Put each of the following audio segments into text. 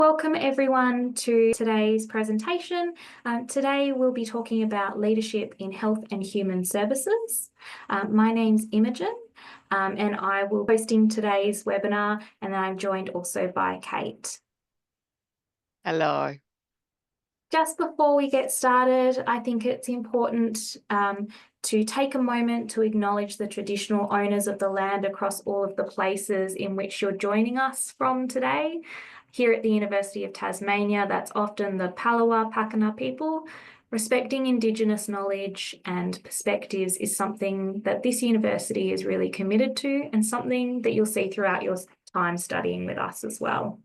Welcome everyone to today's presentation. Today we'll be talking about leadership in health and human services. My name's Imogen and I will be hosting today's webinar, and I'm joined also by Kate. Hello. Just before we get started, I think it's important to take a moment to acknowledge the traditional owners of the land across all of the places in which you're joining us from today. Here at the University of Tasmania, that's often the Palawa Pakana people. Respecting Indigenous knowledge and perspectives is something that this university is really committed to, and something that you'll see throughout your time studying with us as well.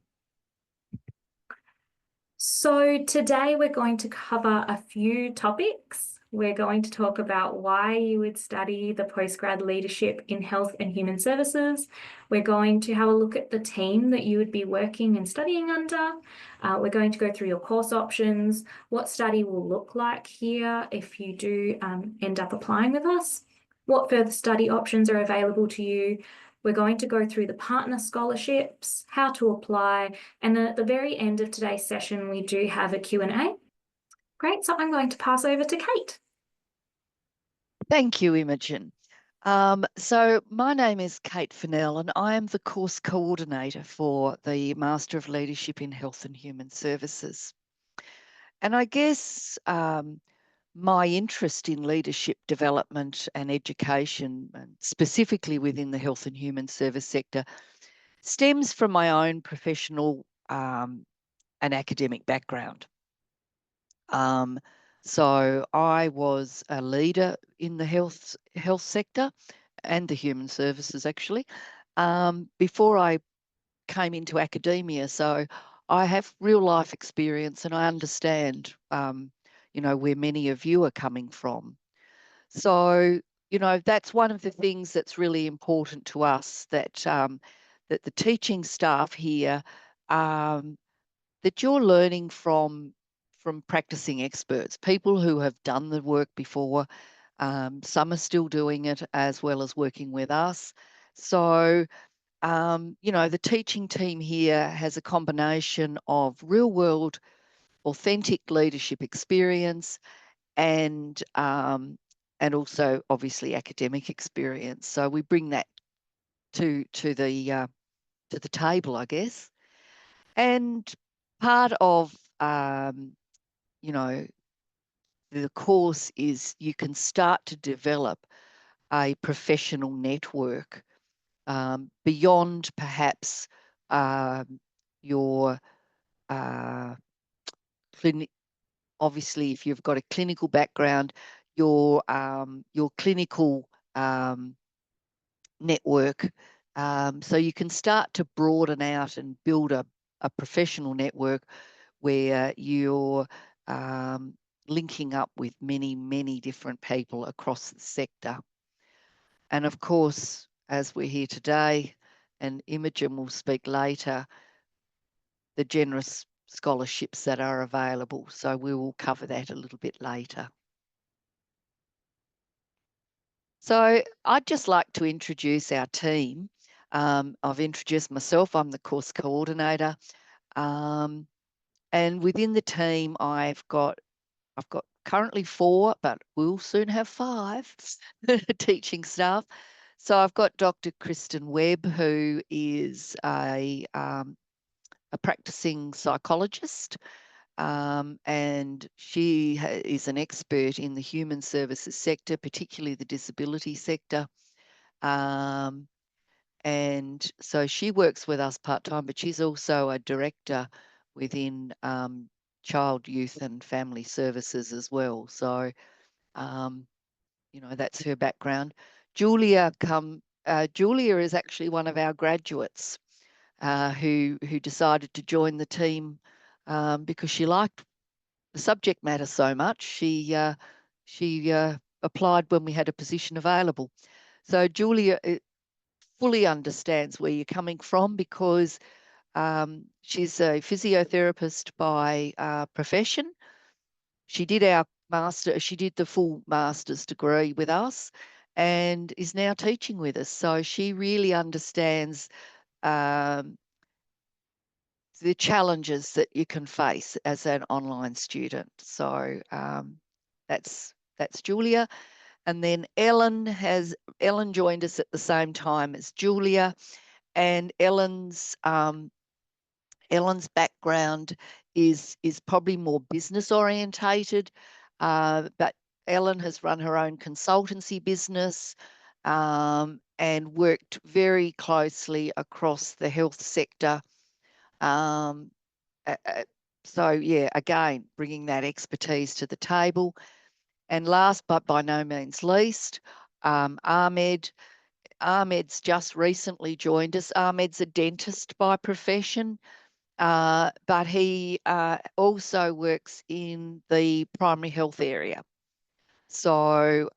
So today we're going to cover a few topics. We're going to talk about why you would study the postgrad leadership in health and human services. We're going to have a look at the team that you would be working and studying under. We're going to go through your course options, what study will look like here if you do end up applying with us, what further study options are available to you. We're going to go through the partner scholarships, how to apply, and then at the very end of today's session, we do have a Q&A. Great, so I'm going to pass over to Kate. Thank you, Imogen. So my name is Kate Fennell, and I am the course coordinator for the Master of Leadership in Health and Human Services. And I guess my interest in leadership development and education, and specifically within the health and human service sector, stems from my own professional and academic background. So I was a leader in the health sector and the human services, actually, before I came into academia. So I have real life experience, and I understand, where many of you are coming from. So, that's one of the things that's really important to us, that that the teaching staff here, that you're learning from practicing experts, people who have done the work before. Some are still doing it as well as working with us. So, the teaching team here has a combination of real world, authentic leadership experience and also obviously academic experience. So we bring that to the table, I guess. And part of the course is you can start to develop a professional network beyond perhaps your clinic. Obviously, if you've got a clinical background, your clinical network. So you can start to broaden out and build a professional network where you're linking up with many, many different people across the sector. And of course, as we're here today, and Imogen will speak later, the generous scholarships that are available. So we will cover that a little bit later. So I'd just like to introduce our team. I've introduced myself. I'm the course coordinator. And within the team, I've got currently 4, but we'll soon have 5 teaching staff. So I've got Dr. Kristen Webb, who is a practicing psychologist, and she is an expert in the human services sector, particularly the disability sector. And so she works with us part-time, but she's also a director within child, youth and family services as well. So, that's her background. Julia is actually one of our graduates who decided to join the team because she liked the subject matter so much. She applied when we had a position available. So Julia fully understands where you're coming from, because she's a physiotherapist by profession. She did the full master's degree with us and is now teaching with us. So she really understands the challenges that you can face as an online student. So that's Julia. And then Ellen joined us at the same time as Julia, and Ellen's background is probably more business orientated, but Ellen has run her own consultancy business and worked very closely across the health sector. Um, so yeah, again, bringing that expertise to the table. And last but by no means least, Ahmed. Ahmed's just recently joined us. Ahmed's a dentist by profession, but he also works in the primary health area. So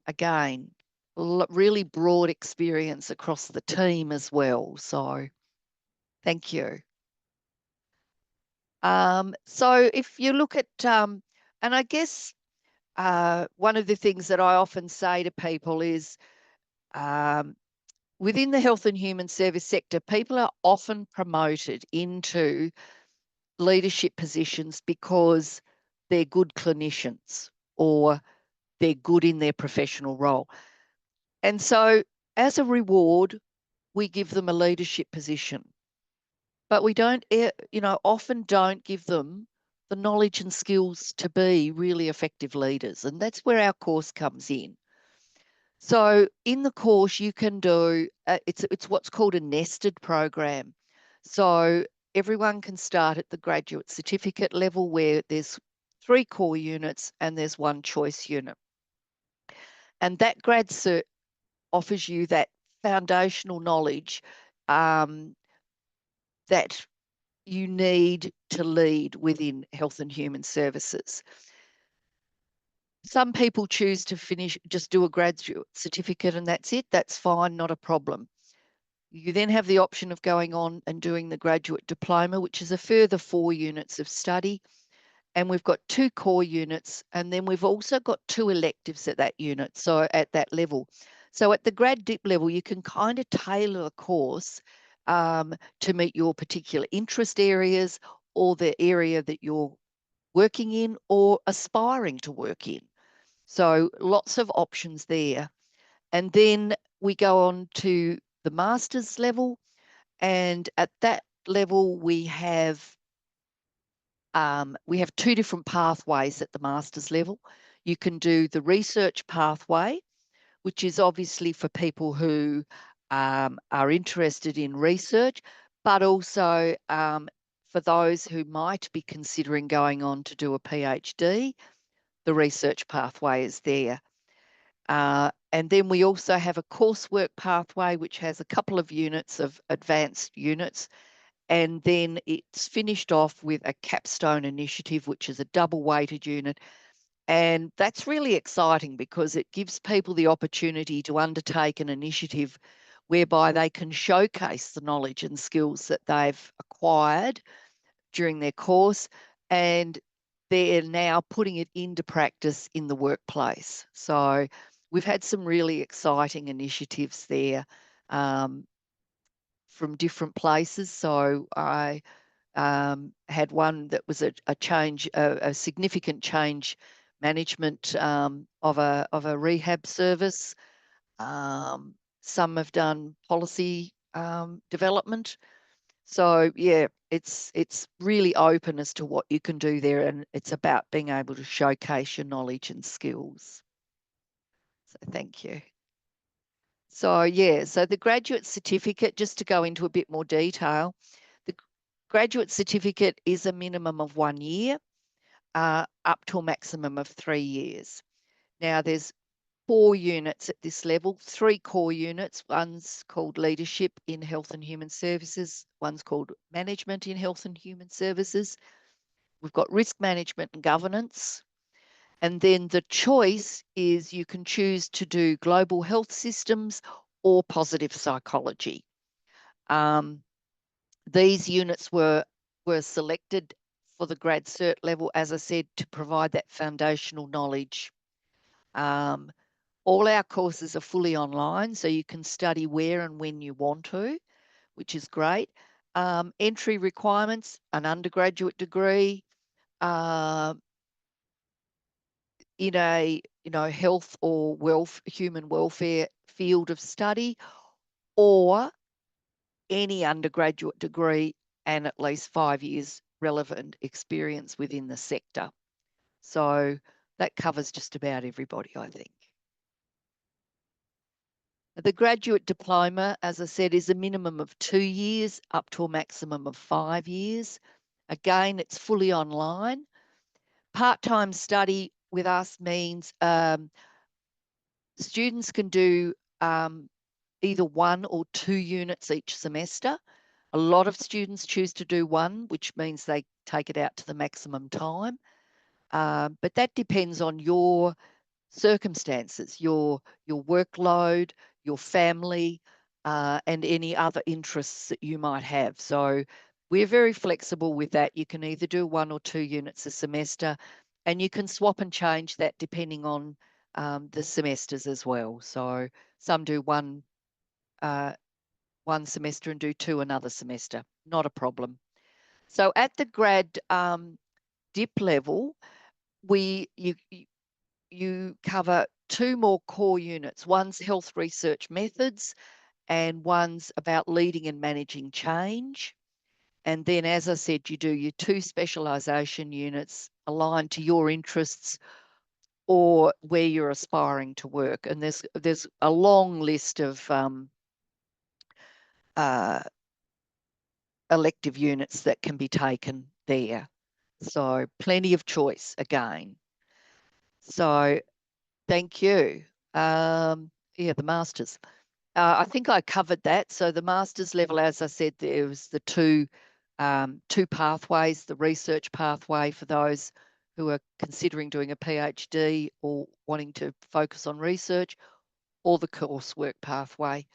again, really broad experience across the team as well. So thank you. So if you look at, and I guess one of the things that I often say to people is um, within the health and human service sector, people are often promoted into leadership positions because they're good clinicians or they're good in their professional role. And so as a reward, we give them a leadership position, but we don't, often don't give them the knowledge and skills to be really effective leaders. And that's where our course comes in. So in the course, you can do, it's what's called a nested program. So everyone can start at the graduate certificate level where there's 3 core units and there's 1 choice unit. And that grad cert offers you that foundational knowledge that you need to lead within health and human services. Some people choose to just do a graduate certificate and that's it. That's fine, not a problem. You then have the option of going on and doing the graduate diploma, which is a further 4 units of study. And we've got 2 core units, and then we've also got 2 electives at that unit, so at that level. So at the grad dip level, you can kind of tailor a course to meet your particular interest areas or the area that you're working in or aspiring to work in. So lots of options there. And then we go on to the master's level. And at that level, we have 2 different pathways at the master's level. You can do the research pathway, which is obviously for people who are interested in research, but also for those who might be considering going on to do a PhD, the research pathway is there. And then we also have a coursework pathway, which has a couple of units of advanced units. And then it's finished off with a capstone initiative, which is a double weighted unit. And that's really exciting because it gives people the opportunity to undertake an initiative whereby they can showcase the knowledge and skills that they've acquired during their course, and they're now putting it into practice in the workplace. So we've had some really exciting initiatives there from different places. So I had one that was a significant change management of a rehab service. Some have done policy development. So yeah, it's really open as to what you can do there, and it's about being able to showcase your knowledge and skills. So thank you. So yeah, so the graduate certificate, just to go into a bit more detail, the graduate certificate is a minimum of 1 year, up to a maximum of 3 years. Now there's 4 units at this level, 3 core units. One's called Leadership in Health and Human Services. One's called Management in Health and Human Services. We've got Risk Management and Governance. And then the choice is you can choose to do Global Health Systems or Positive Psychology. These units were selected for the grad cert level, as I said, to provide that foundational knowledge. All our courses are fully online, so you can study where and when you want to, which is great. Entry requirements, an undergraduate degree, in a health or human welfare field of study, or any undergraduate degree and at least 5 years relevant experience within the sector. So that covers just about everybody, I think. The graduate diploma, as I said, is a minimum of 2 years up to a maximum of 5 years. Again, it's fully online. Part-time study with us means students can do either 1 or 2 units each semester. A lot of students choose to do 1, which means they take it out to the maximum time. But that depends on your circumstances, your workload, your family, and any other interests that you might have. So we're very flexible with that. You can either do 1 or 2 units a semester, and you can swap and change that depending on the semesters as well. So some do one semester and do 2 another semester. Not a problem. So at the grad dip level, you cover 2 more core units. One's health research methods, and one's about leading and managing change. And then, as I said, you do your 2 specialisation units aligned to your interests or where you're aspiring to work. And there's a long list of elective units that can be taken there. So plenty of choice again. So thank you. Yeah, the masters. I think I covered that. So the master's level, as I said, there was the two pathways: the research pathway for those who are considering doing a PhD or wanting to focus on research, or the coursework pathway,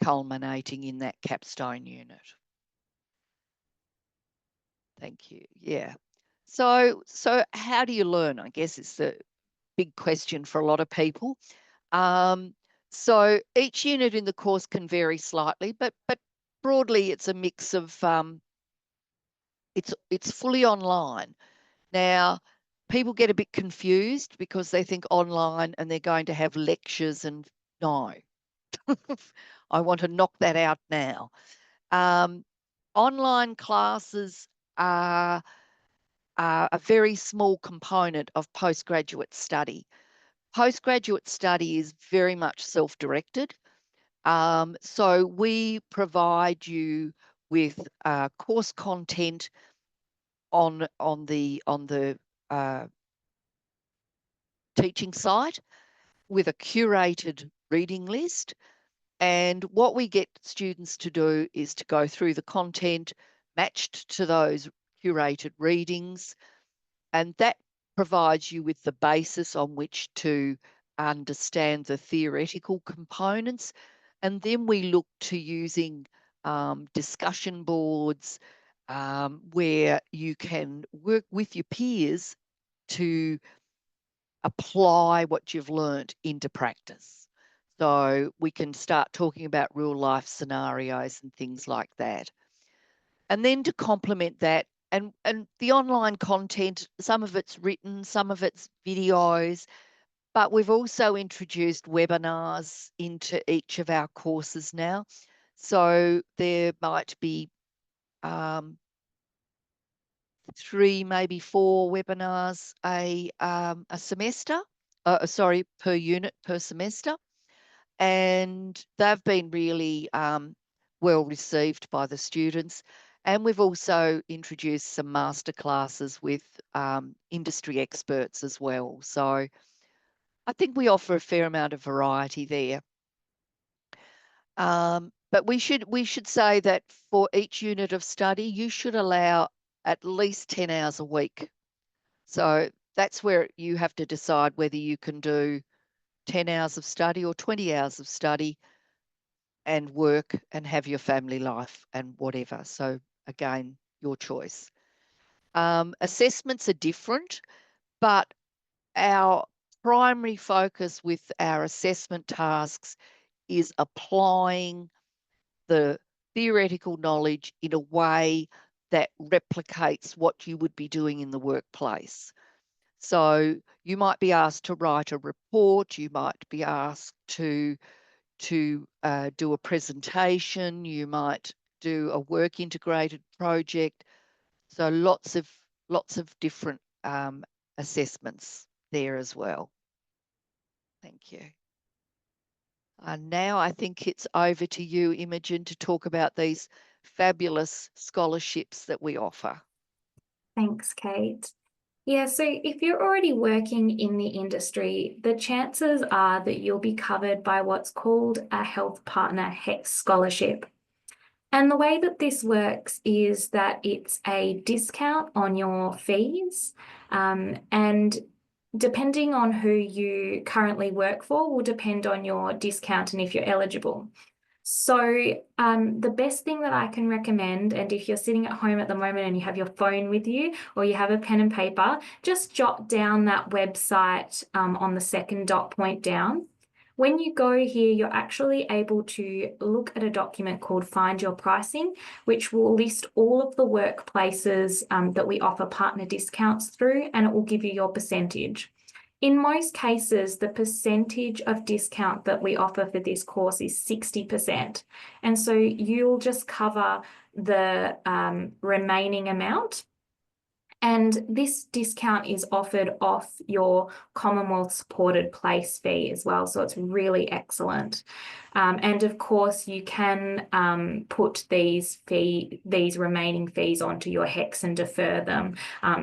culminating in that capstone unit. Thank you. Yeah. So how do you learn? I guess it's the big question for a lot of people. So each unit in the course can vary slightly, but broadly it's a mix of it's fully online. Now, people get a bit confused because they think online and they're going to have lectures, and no. I want to knock that out now. Online classes are a very small component of postgraduate study. Postgraduate study is very much self-directed. So we provide you with course content on the teaching site with a curated reading list. And what we get students to do is to go through the content matched to those curated readings, and that provides you with the basis on which to understand the theoretical components. And then we look to using discussion boards where you can work with your peers to apply what you've learned into practice. So we can start talking about real life scenarios and things like that. And then to complement that, and the online content, some of it's written, some of it's videos, but we've also introduced webinars into each of our courses now. So there might be 3, maybe 4 webinars a semester, sorry, per unit per semester. And they've been really well received by the students. And we've also introduced some master classes with industry experts as well. So I think we offer a fair amount of variety there. But we should say that for each unit of study, you should allow at least 10 hours a week. So that's where you have to decide whether you can do 10 hours of study or 20 hours of study and work and have your family life and whatever. So again, your choice. Assessments are different, but our primary focus with our assessment tasks is applying the theoretical knowledge in a way that replicates what you would be doing in the workplace. So you might be asked to write a report, you might be asked to do a presentation, you might do a work integrated project. So lots of different assessments there as well. Thank you. Now I think it's over to you, Imogen, to talk about these fabulous scholarships that we offer. Thanks, Kate. Yeah, so if you're already working in the industry, the chances are that you'll be covered by what's called a Health Partner HEX scholarship. And the way that this works is that it's a discount on your fees, and depending on who you currently work for will depend on your discount and if you're eligible. So the best thing that I can recommend, and if you're sitting at home at the moment and you have your phone with you or you have a pen and paper, just jot down that website on the second dot point down. When you go here, you're actually able to look at a document called Find Your Pricing, which will list all of the workplaces that we offer partner discounts through, and it will give you your percentage. In most cases, the percentage of discount that we offer for this course is 60%. And so you'll just cover the remaining amount. And this discount is offered off your Commonwealth supported place fee as well. So it's really excellent. And of course, you can put these remaining fees onto your HEX and defer them,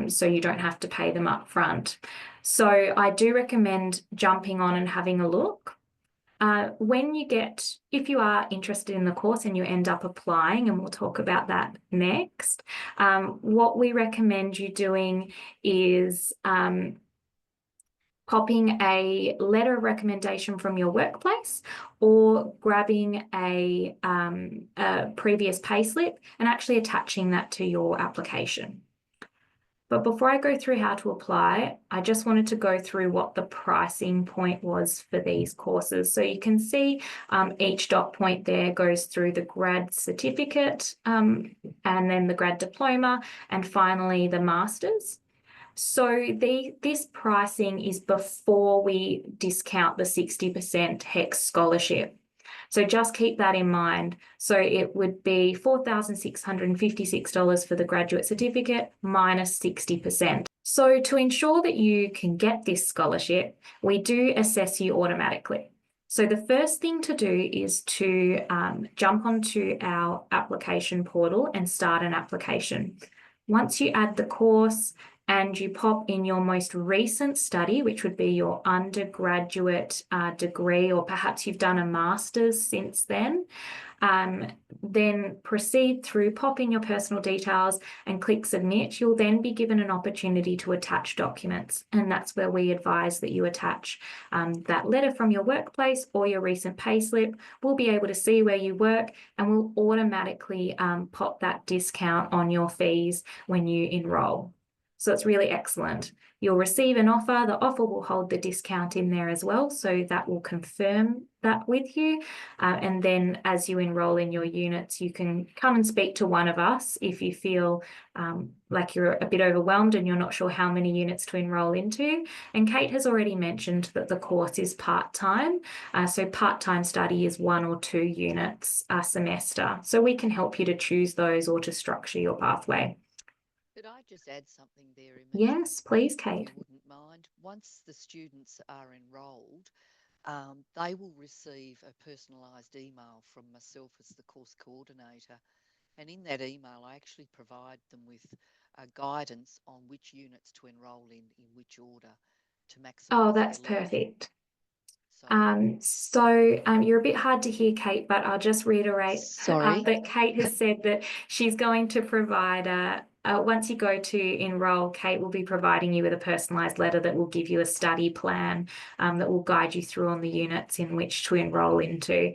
so you don't have to pay them up front. So I do recommend jumping on and having a look. If you are interested in the course and you end up applying, and we'll talk about that next, what we recommend you doing is popping a letter of recommendation from your workplace or grabbing a previous payslip and actually attaching that to your application. But before I go through how to apply, I just wanted to go through what the pricing point was for these courses. So you can see each dot point there goes through the grad certificate, and then the grad diploma, and finally the master's. So this pricing is before we discount the 60% HEX scholarship. So just keep that in mind. So it would be $4,656 for the graduate certificate minus 60%. So to ensure that you can get this scholarship, we do assess you automatically. So the first thing to do is to jump onto our application portal and start an application. Once you add the course, and you pop in your most recent study, which would be your undergraduate degree, or perhaps you've done a master's since then. Then proceed through, pop in your personal details and click submit. You'll then be given an opportunity to attach documents. And that's where we advise that you attach that letter from your workplace or your recent payslip. We'll be able to see where you work and we'll automatically pop that discount on your fees when you enroll. So it's really excellent. You'll receive an offer. The offer will hold the discount in there as well. So that will confirm that with you. And then as you enroll in your units, you can come and speak to one of us if you feel like you're a bit overwhelmed and you're not sure how many units to enroll into. And Kate has already mentioned that the course is part-time. So part-time study is 1 or 2 units a semester. So we can help you to choose those or to structure your pathway. Could I just add something there, Imogen? Yes, please, Kate. If you wouldn't mind. Once the students are enrolled, they will receive a personalised email from myself as the course coordinator. And in that email, I actually provide them with guidance on which units to enrol in which order to maximise Oh, that's their learning. perfect. So you're a bit hard to hear, Kate, but I'll just reiterate Sorry. that Kate has said that she's going to provide once you go to enroll, Kate will be providing you with a personalised letter that will give you a study plan that will guide you through on the units in which to enroll into,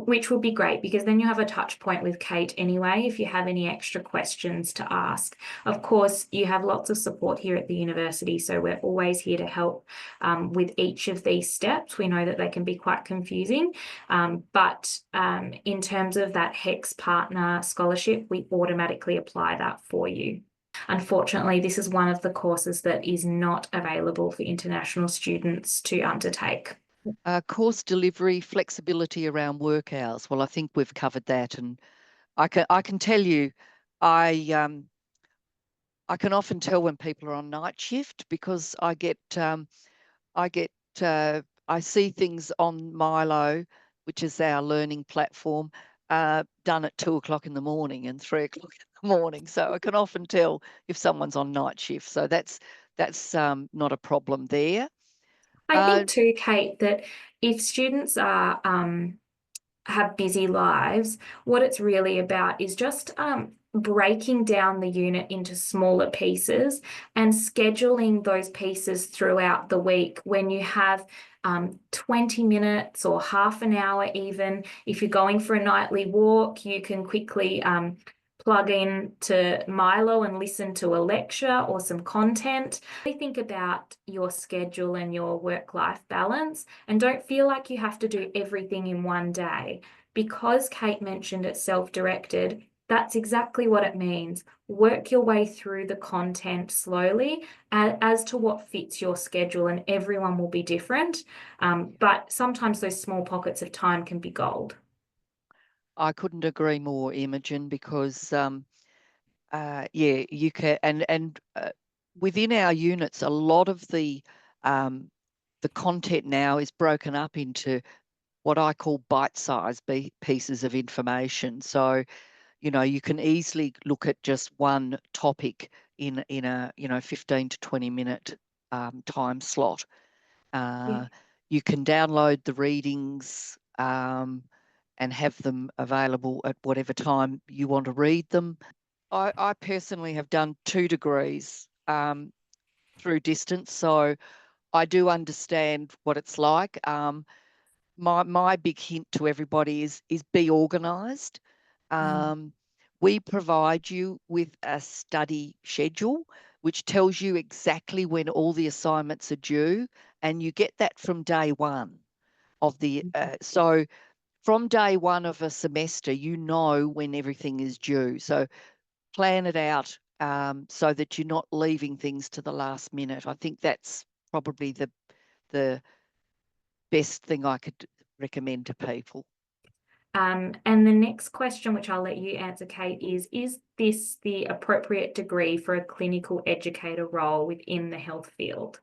which will be great because then you have a touch point with Kate anyway if you have any extra questions to ask. Of course, you have lots of support here at the university, so we're always here to help with each of these steps. We know that they can be quite confusing, but in terms of that HEX partner scholarship, we automatically apply that for you. Unfortunately, this is one of the courses that is not available for international students to undertake. Course delivery, flexibility around work hours. Well, I think we've covered that, and I can tell you, I can often tell when people are on night shift because I get I see things on Milo, which is our learning platform, done at 2 o'clock in the morning and 3 o'clock in the morning. So I can often tell if someone's on night shift. So that's not a problem there. I think too, Kate, that if students are have busy lives, what it's really about is just breaking down the unit into smaller pieces and scheduling those pieces throughout the week when you have 20 minutes or half an hour even. If you're going for a nightly walk, you can quickly plug in to Milo and listen to a lecture or some content. Think about your schedule and your work-life balance and don't feel like you have to do everything in one day. Because Kate mentioned it's self-directed, that's exactly what it means. Work your way through the content slowly as to what fits your schedule, and everyone will be different. But sometimes those small pockets of time can be gold. I couldn't agree more, Imogen, because yeah, you can, and within our units, a lot of the content now is broken up into what I call bite-sized pieces of information. So, you can easily look at just one topic in a 15 to 20 minute time slot. Yeah. You can download the readings and have them available at whatever time you want to read them. I personally have done 2 degrees through distance, so I do understand what it's like. My big hint to everybody is be organised. Mm. We provide you with a study schedule, which tells you exactly when all the assignments are due, and you get that from day one of the. So from day one of a semester, you know when everything is due. So plan it out so that you're not leaving things to the last minute. I think that's probably the best thing I could recommend to people. And the next question, which I'll let you answer, Kate, is this the appropriate degree for a clinical educator role within the health field?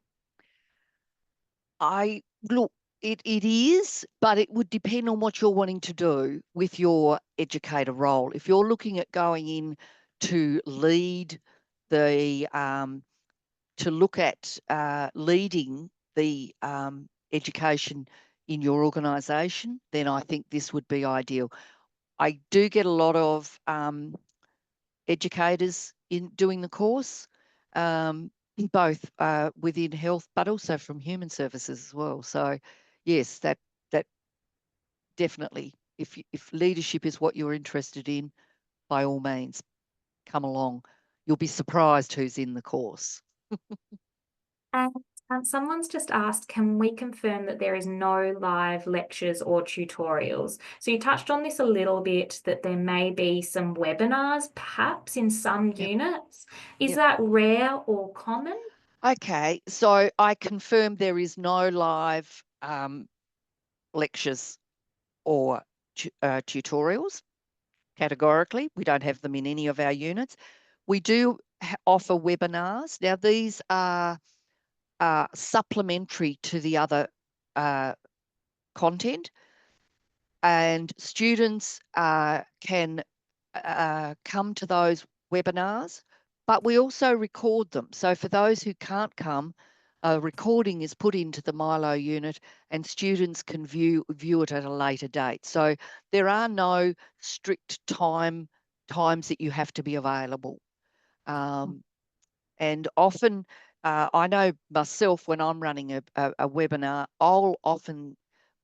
I look, it is, but it would depend on what you're wanting to do with your educator role. If you're looking at going in to lead the to look at leading the education in your organisation, then I think this would be ideal. I do get a lot of educators in doing the course, both within health, but also from human services as well. So, yes, that definitely, if leadership is what you're interested in, by all means, come along. You'll be surprised who's in the course. And someone's just asked, can we confirm that there is no live lectures or tutorials? So you touched on this a little bit, that there may be some webinars perhaps in some Yep. units. Is Yep. that rare or common? Okay, so I confirm there is no live lectures or tutorials. Categorically, we don't have them in any of our units. We do offer webinars. Now, these are supplementary to the other content, and students can come to those webinars, but we also record them. So for those who can't come, a recording is put into the Milo unit and students can view it at a later date. So there are no strict times that you have to be available. And often, I know myself when I'm running a webinar, I'll often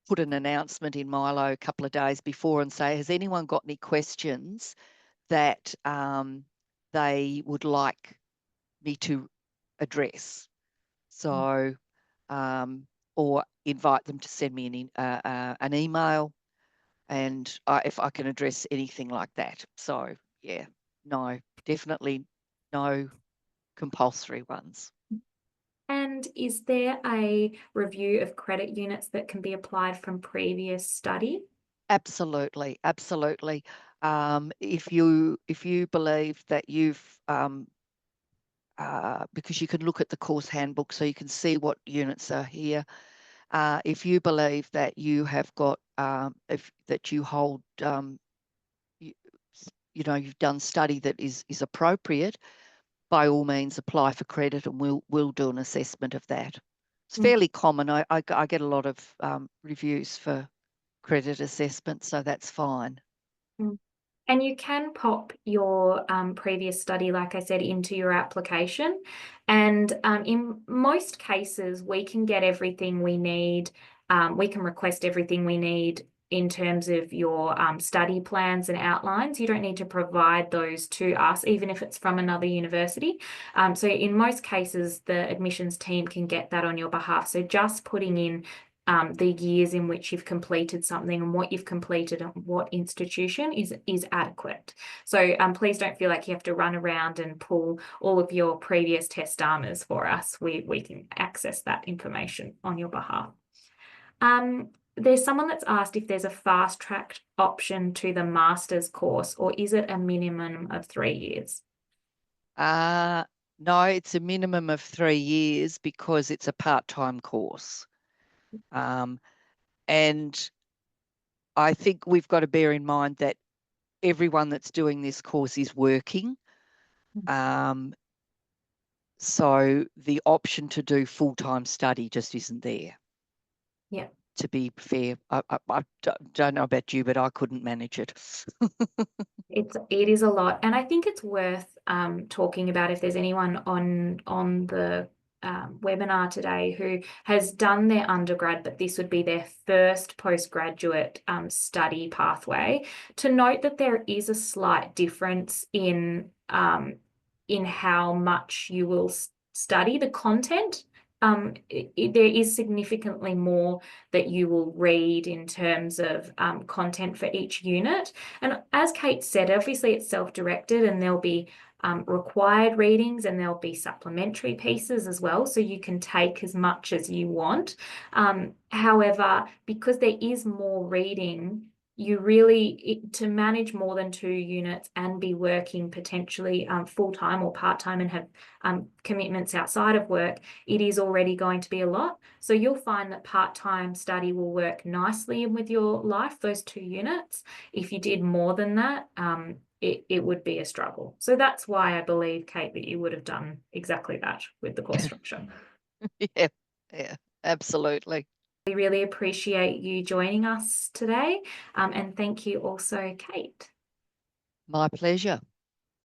put an announcement in Milo a couple of days before and say, has anyone got any questions that they would like me to address? So, or invite them to send me an email, and if I can address anything like that. So, yeah, no, definitely no compulsory ones. And is there a review of credit units that can be applied from previous study? Absolutely, absolutely. If you believe that you've because you can look at the course handbook, so you can see what units are here. If you believe that you have got if that you hold you, you've done study that is appropriate, by all means apply for credit, and we'll do an assessment of that. It's fairly common. I get a lot of reviews for credit assessment, so that's fine. Mm. And you can pop your previous study, like I said, into your application. And in most cases, we can get everything we need. We can request everything we need in terms of your study plans and outlines. You don't need to provide those to us, even if it's from another university. So in most cases, the admissions team can get that on your behalf. So just putting in the years in which you've completed something and what you've completed and what institution is adequate. So please don't feel like you have to run around and pull all of your previous testamas for us. We can access that information on your behalf. There's someone that's asked if there's a fast track option to the master's course, or is it a minimum of 3 years? No, it's a minimum of 3 years because it's a part-time course. And I think we've got to bear in mind that everyone that's doing this course is working. So the option to do full-time study just isn't there. Yeah. To be fair, I don't know about you, but I couldn't manage it. It is a lot, and I think it's worth talking about if there's anyone on the webinar today who has done their undergrad, but this would be their first postgraduate study pathway, to note that there is a slight difference in how much you will study the content. There is significantly more that you will read in terms of content for each unit. And as Kate said, obviously it's self-directed and there'll be required readings and there'll be supplementary pieces as well. So you can take as much as you want. However, because there is more reading, you really, to manage more than 2 units and be working potentially full-time or part-time and have commitments outside of work, it is already going to be a lot. So you'll find that part-time study will work nicely in with your life, those 2 units. If you did more than that, it would be a struggle. So that's why I believe, Kate, that you would have done exactly that with the course structure. Yeah, absolutely. We really appreciate you joining us today, and thank you also, Kate. My pleasure.